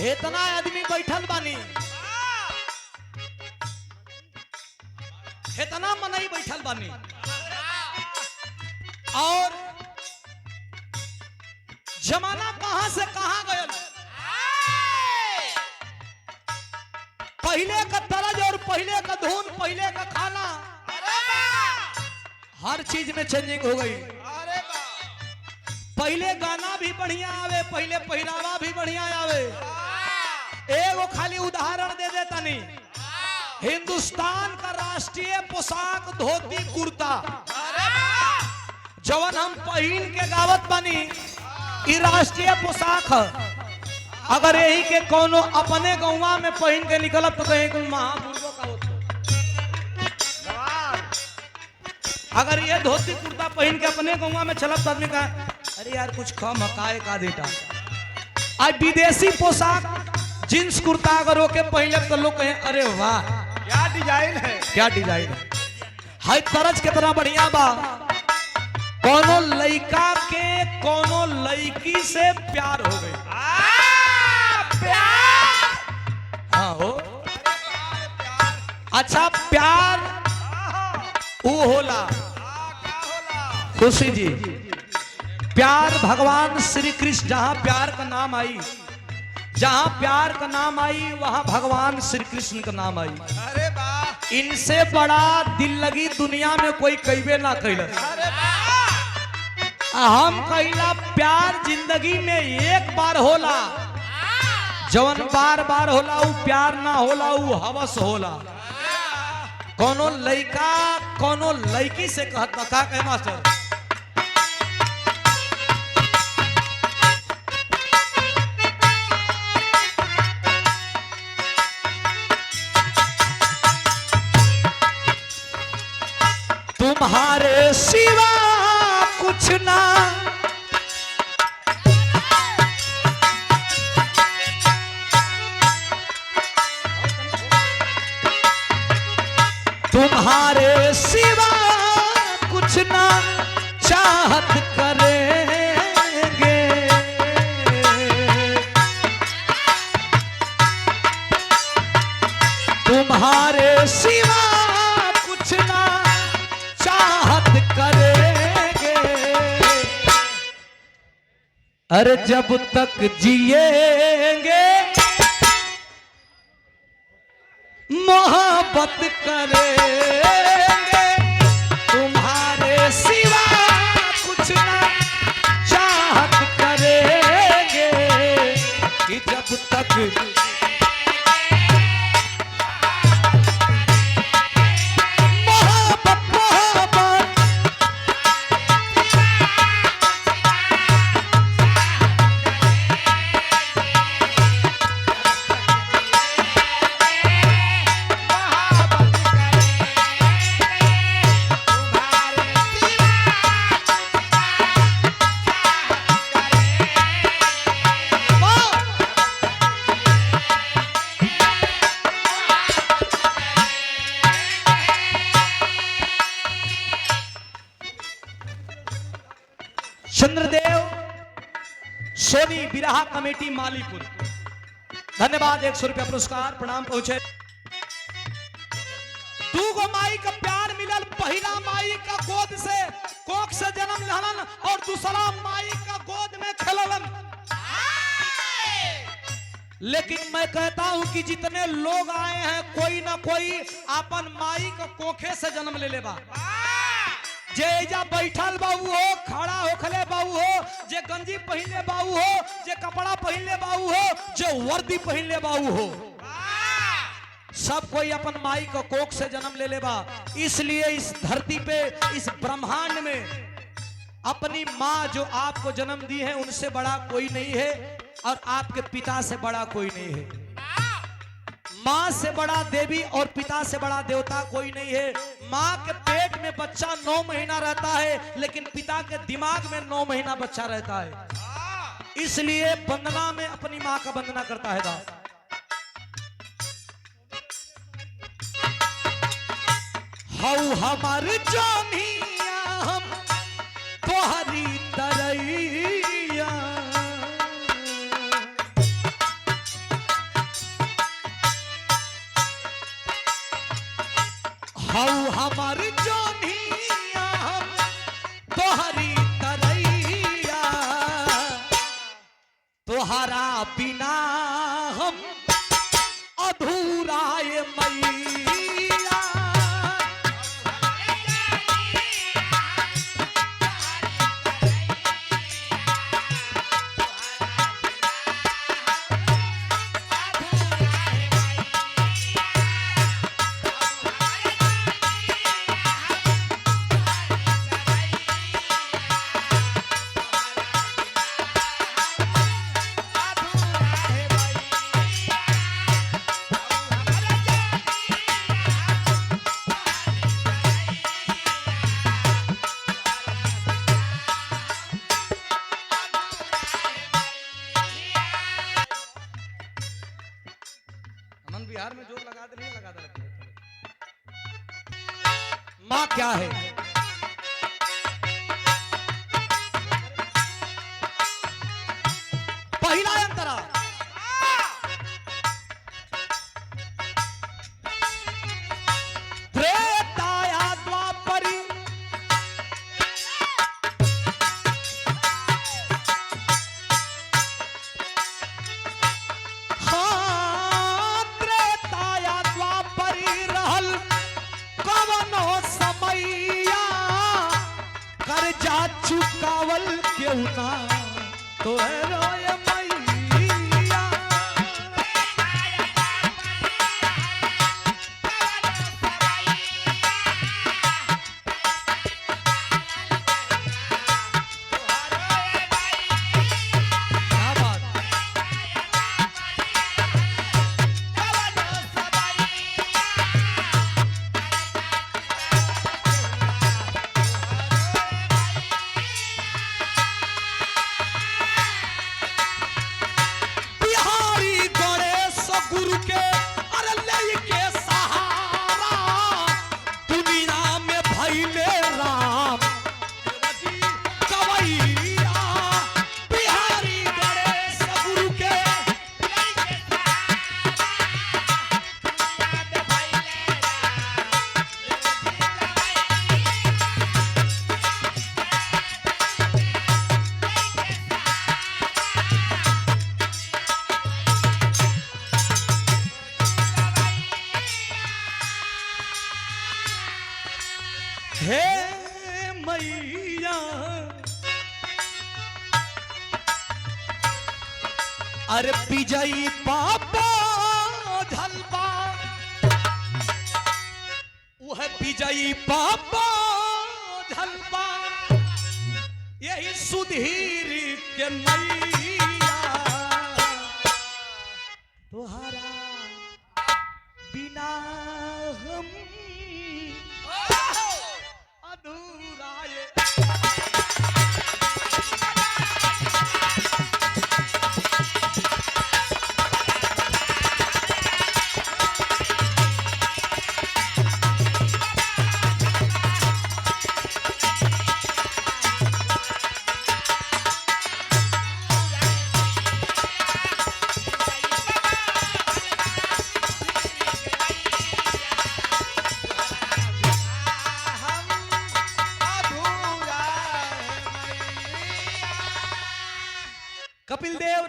इतना आदमी बैठल बानी, इतना मनई बैठल बानी और जमाना कहां से कहां गया। पहले का तर्ज और पहले का धुन, पहले का खाना, हर चीज में चेंजिंग हो गई। पहले गाना भी बढ़िया आवे, पहले पहनावा भी बढ़िया आवे। एगो खाली उदाहरण दे देता नहीं, हिंदुस्तान का राष्ट्रीय पोशाक धोती कुर्ता, जवन हम पहन के गावत बनी, ये राष्ट्रीय पोशाक है। अगर यही के कोनो अपने गौवा में पहन के निकलब तो कहीं कोई महापुरुषों का होता। अगर ये धोती कुर्ता पहन के अपने गौवा में चलब तो आदमी का अरे यार कुछ कम हकाए का देता। आज विदेशी पोशाक जींस कुर्ता अगर होके पहले तो लोग कहें अरे वाह क्या डिजाइन है, क्या डिजाइन है, हाय तरज कितना बढ़िया बा। कोनो लड़का के कोनो लड़की से प्यार हो गई। हाँ हो अच्छा प्यार वो होला खुशी जी। प्यार भगवान श्री कृष्ण, जहां प्यार का नाम आई, जहां प्यार का नाम आई वहां भगवान श्री कृष्ण का नाम आई। अरे वाह, इनसे बड़ा दिल लगी दुनिया में कोई कईबे ना कैल। हम कहिला प्यार जिंदगी में एक बार होला, जवन बार बार होला वो प्यार ना होला, वो हवस होला। कोनो लड़का कोनो लड़की से कहत का कहे मास्टर, तुम्हारे सिवा कुछ ना तुम्हारे सिवा कुछ ना चाहत करेंगे। तुम्हारे सिवा कुछ ना चाहत करेंगे। अरे जब तक जिएंगे मोहब्बत करेंगे। तुम्हारे सिवा कुछ ना चाहत करेंगे कि जब तक मोहब्बत मोहब्बत चंद्रदेव सोनी बिरहा कमेटी मालीपुर, धन्यवाद। 100 रुपया पुरस्कार प्रणाम पहुंचे। दूगो माई का प्यार मिलल, पहला माई का गोद से कोख से जन्म लेहलन और दूसरा माई का गोद में खेललन। लेकिन मैं कहता हूं कि जितने लोग आए हैं कोई ना कोई अपन माई का कोखे से जन्म ले लेबा। जे जा बैठल बाबू हो, खड़ा होखले बाबू हो, जे गंजी पहनले बाबू हो, जे कपड़ा पहनले बाबू हो, जे वर्दी पहनले बाबू हो, सब कोई अपन माई का कोख से जन्म ले लेबा। इसलिए इस धरती पे, इस ब्रह्मांड में अपनी माँ जो आपको जन्म दी है उनसे बड़ा कोई नहीं है और आपके पिता से बड़ा कोई नहीं है। माँ से बड़ा देवी और पिता से बड़ा देवता कोई नहीं है। माँ के पेट में बच्चा 9 महीना रहता है, लेकिन पिता के दिमाग में 9 महीना बच्चा रहता है। इसलिए वंदना में अपनी माँ का वंदना करता है दास। हऊ हमार जानिया हम तोहरी तरैया, हऊ हमार जोनिया हम तोहरी तरैया तोहरा बिना हम अधूरा ये मैया मन बिहार में जोर लगा दे नहीं लगा दे लगता माँ क्या है पहला अंतरा त्रेताया द्वापरी कर्जा चुकावल क्यों ना तो है रोय मैया क्या बात गुरु के अरे लेके सहारा दुनिया में भइले राम कवैया बिहारी गणेश गुरु के लेके सहारा दुनिया में भइले हे मैया अरे विजयी पापा झलबा वह विजयी पापा झलबा यही सुधीर के मैया तोहरा बिना हम अधूरा ये कपिल देव